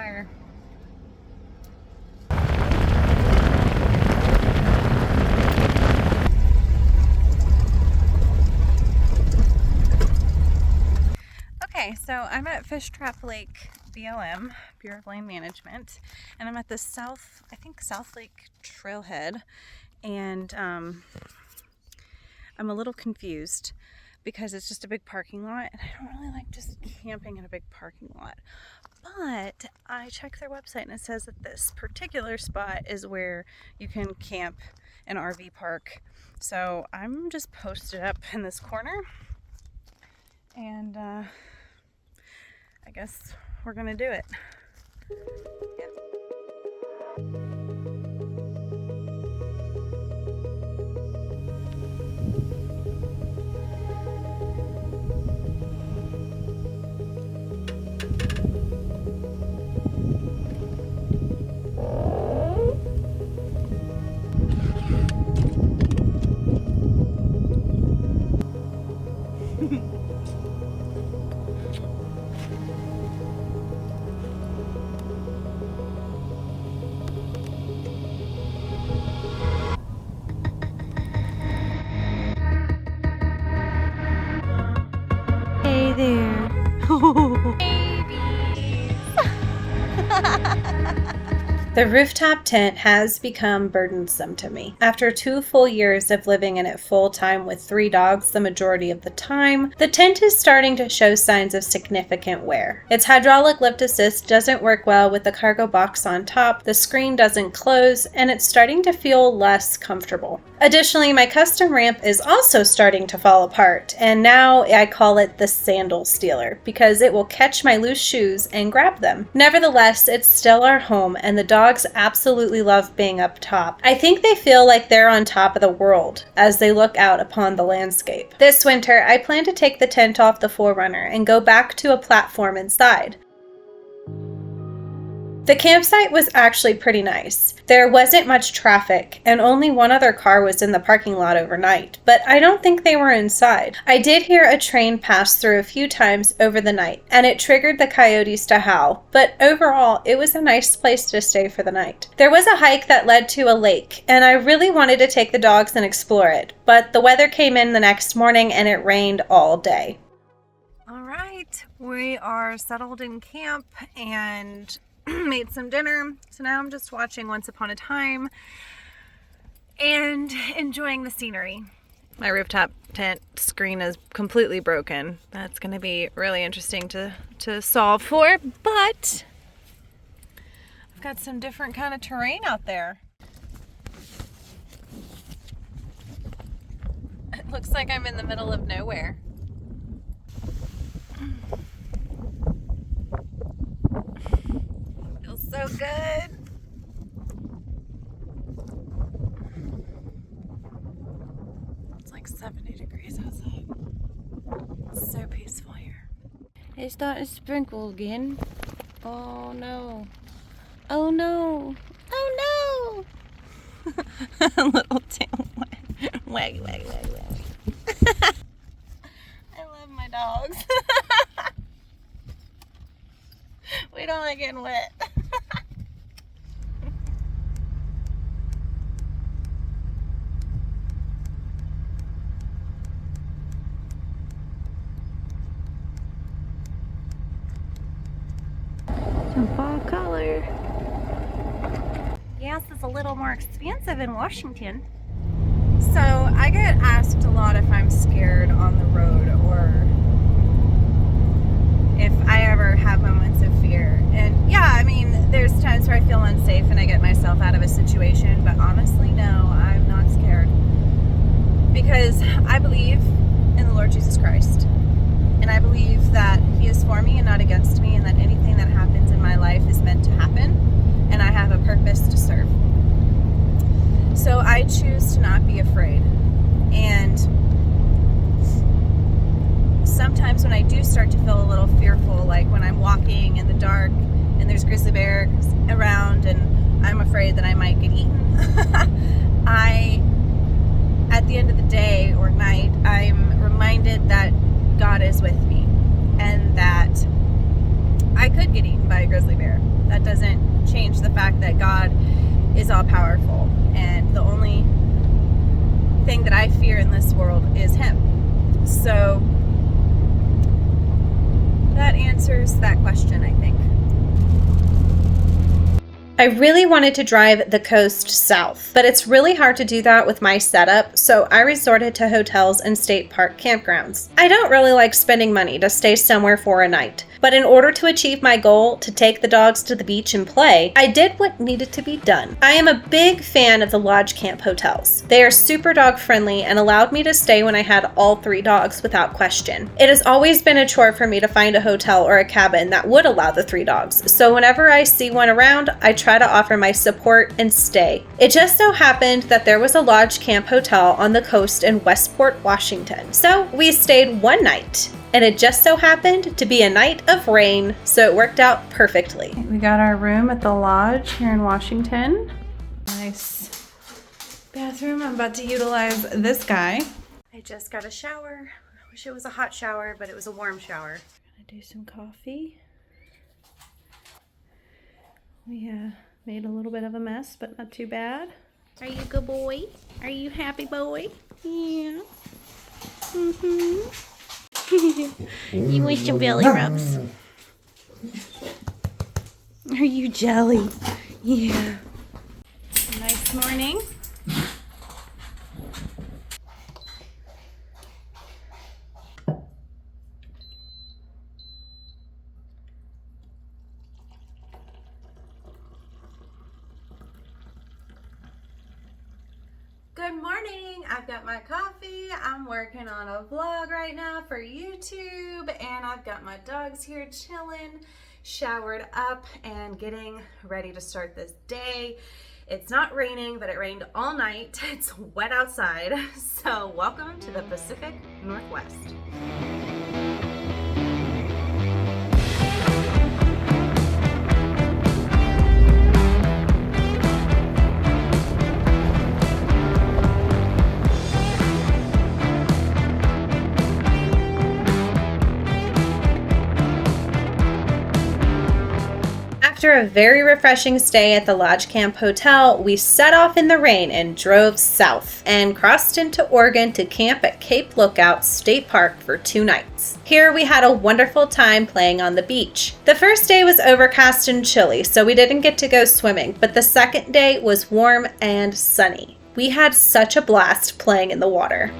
fire. Okay, so I'm at Fish Trap Lake BLM, Bureau of Land Management, and I'm at the South Lake Trailhead, and I'm a little confused because it's just a big parking lot, and I don't really like just camping in a big parking lot. But I checked their website and it says that this particular spot is where you can camp and RV park. So I'm just posted up in this corner, and I guess we're gonna do it. Yep. Hey there. Babies. The rooftop tent has become burdensome to me. After 2 full years of living in it full time with 3 dogs the majority of the time, the tent is starting to show signs of significant wear. Its hydraulic lift assist doesn't work well with the cargo box on top, the screen doesn't close, and it's starting to feel less comfortable. Additionally, my custom ramp is also starting to fall apart, and now I call it the sandal stealer because it will catch my loose shoes and grab them. Nevertheless, it's still our home, and the dogs absolutely love being up top. I think they feel like they're on top of the world as they look out upon the landscape. This winter, I plan to take the tent off the 4Runner and go back to a platform inside. The campsite was actually pretty nice. There wasn't much traffic, and only one other car was in the parking lot overnight, but I don't think they were inside. I did hear a train pass through a few times over the night, and it triggered the coyotes to howl, but overall, it was a nice place to stay for the night. There was a hike that led to a lake, and I really wanted to take the dogs and explore it, but the weather came in the next morning and it rained all day. All right, we are settled in camp and made some dinner, so now I'm just watching Once Upon a Time and enjoying the scenery. My rooftop tent screen is completely broken. That's going to be really interesting to solve for, but I've got some different kind of terrain out there. It looks like I'm in the middle of nowhere. So good. It's like 70 degrees outside. It's so peaceful here. It's starting to sprinkle again. Oh no. Oh no. Oh no. A little tail wag, wag, wag, wag. I love my dogs. We don't like getting wet. Some fall color. Gas is a little more expensive in Washington. So I get asked a lot if I'm scared on the road or if I ever have moments of fear. And yeah, I mean, there's times where I feel unsafe and I get myself out of a situation, but honestly, no, I'm not scared. Because I believe in the Lord Jesus Christ. And I believe that He is for me and not against me, and that anything that happens in my life is meant to happen, and I have a purpose to serve. So I choose to not be afraid. And sometimes when I do start to feel a little fearful, like when I'm walking in the dark and there's grizzly bears around and I'm afraid that I might get eaten, at the end of the day or night, I'm reminded that God is with me and that I could get eaten by a grizzly bear. That change the fact that God is all powerful, and the only thing that I fear in this world is Him. So that answers that question, I think. I really wanted to drive the coast south, but it's really hard to do that with my setup, so I resorted to hotels and state park campgrounds. I don't really like spending money to stay somewhere for a night, but in order to achieve my goal to take the dogs to the beach and play, I did what needed to be done. I am a big fan of the lodge camp hotels. They are super dog friendly and allowed me to stay when I had all 3 dogs without question. It has always been a chore for me to find a hotel or a cabin that would allow the 3 dogs, so whenever I see one around, I try to offer my support and stay. It just so happened that there was a lodge camp hotel on the coast in Westport, Washington. So we stayed one night, and it just so happened to be a night of rain, so it worked out perfectly. We got our room at the lodge here in Washington. Nice bathroom. I'm about to utilize this guy. I just got a shower. I wish it was a hot shower, but it was a warm shower. Gonna do some coffee. We made a little bit of a mess, but not too bad. Are you a good boy? Are you happy boy? Yeah. You wish your belly rubs. Are you jelly? Yeah. Nice morning. Good morning. I've got my coffee. I'm working on a vlog right now for YouTube, and I've got my dogs here chilling, showered up, and getting ready to start this day. It's not raining, but it rained all night. It's wet outside. So welcome to the Pacific Northwest. After a very refreshing stay at the Lodge Camp Hotel, we set off in the rain and drove south and crossed into Oregon to camp at Cape Lookout State Park for 2 nights. Here we had a wonderful time playing on the beach. The first day was overcast and chilly, so we didn't get to go swimming, but the second day was warm and sunny. We had such a blast playing in the water.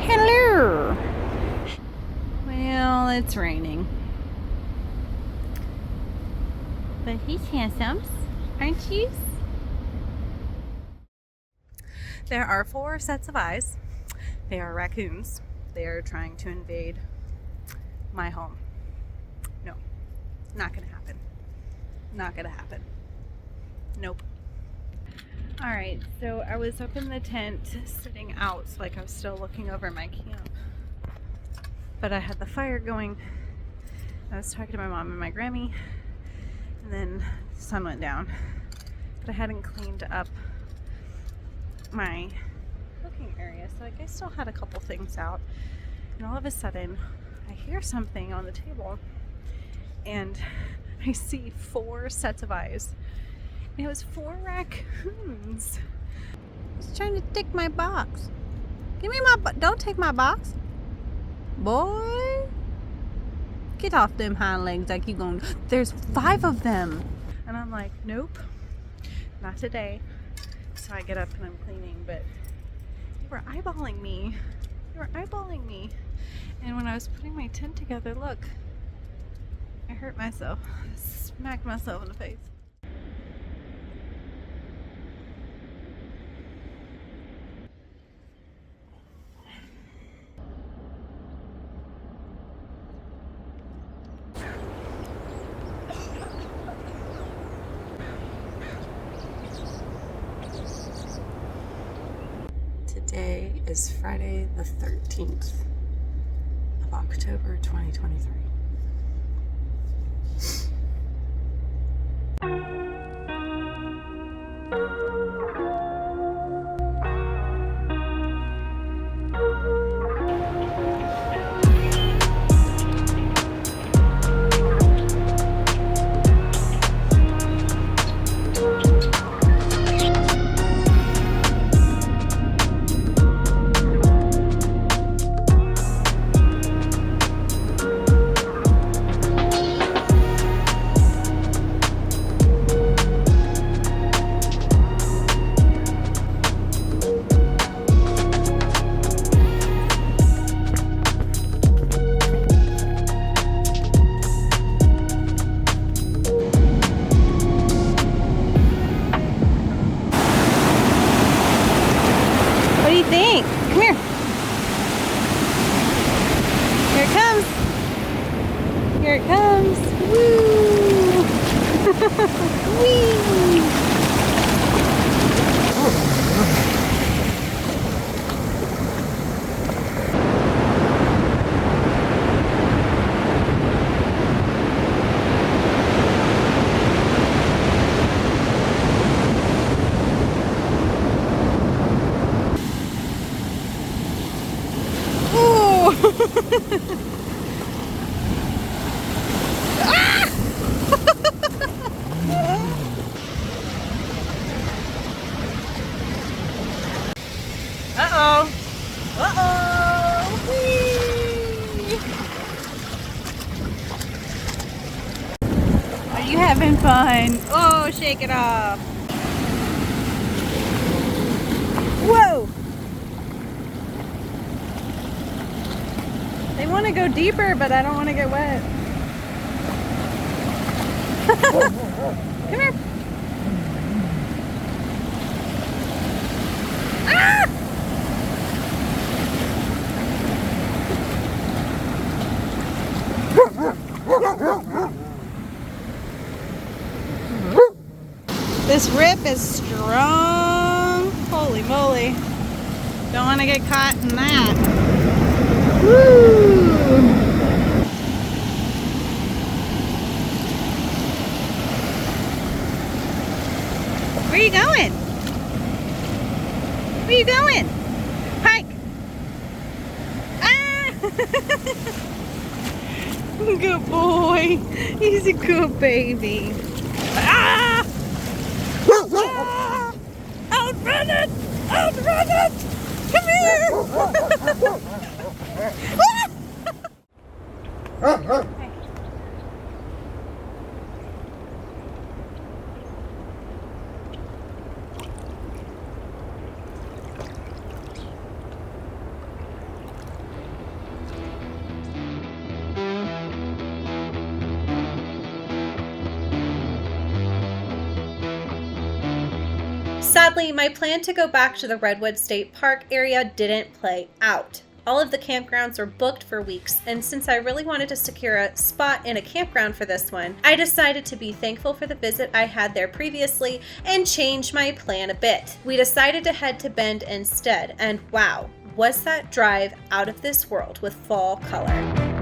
Hello. Well, it's raining. But he's handsome, aren't you? There are 4 sets of eyes. They are raccoons. They are trying to invade my home. No, not gonna happen. Not gonna happen. Nope. All right, so I was up in the tent sitting out, so like I was still looking over my camp. But I had the fire going. I was talking to my mom and my Grammy, and then the sun went down. But I hadn't cleaned up my cooking area, so I still had a couple things out. And all of a sudden, I hear something on the table, and I see 4 sets of eyes. And it was 4 raccoons. He's trying to take my box. Give me my don't take my box. Boy. Get off them hind legs like you going. There's 5 of them. And I'm like, nope, not today. So I get up and I'm cleaning, but they were eyeballing me. They were eyeballing me. And when I was putting my tent together, look, I hurt myself. Smacked myself in the face. Today is Friday the 13th of October 2023. What do you think? Come here. Here it comes. Here it comes. Woo! Whee! Uh-oh. Uh-oh. Whee! Are you having fun? Oh, shake it off. Whoa! They want to go deeper, but I don't want to get wet. Come here. Ah! This rip is strong. Holy moly. Don't want to get caught in that. Woo! Where are you going? Where are you going? Pike! Ah! Good boy. He's a good baby. Ah! Ah! Outrun it! Outrun it! Come here! Hey. Sadly, my plan to go back to the Redwood State Park area didn't play out. All of the campgrounds were booked for weeks, and since I really wanted to secure a spot in a campground for this one, I decided to be thankful for the visit I had there previously and change my plan a bit. We decided to head to Bend instead, and wow, was that drive out of this world with fall color.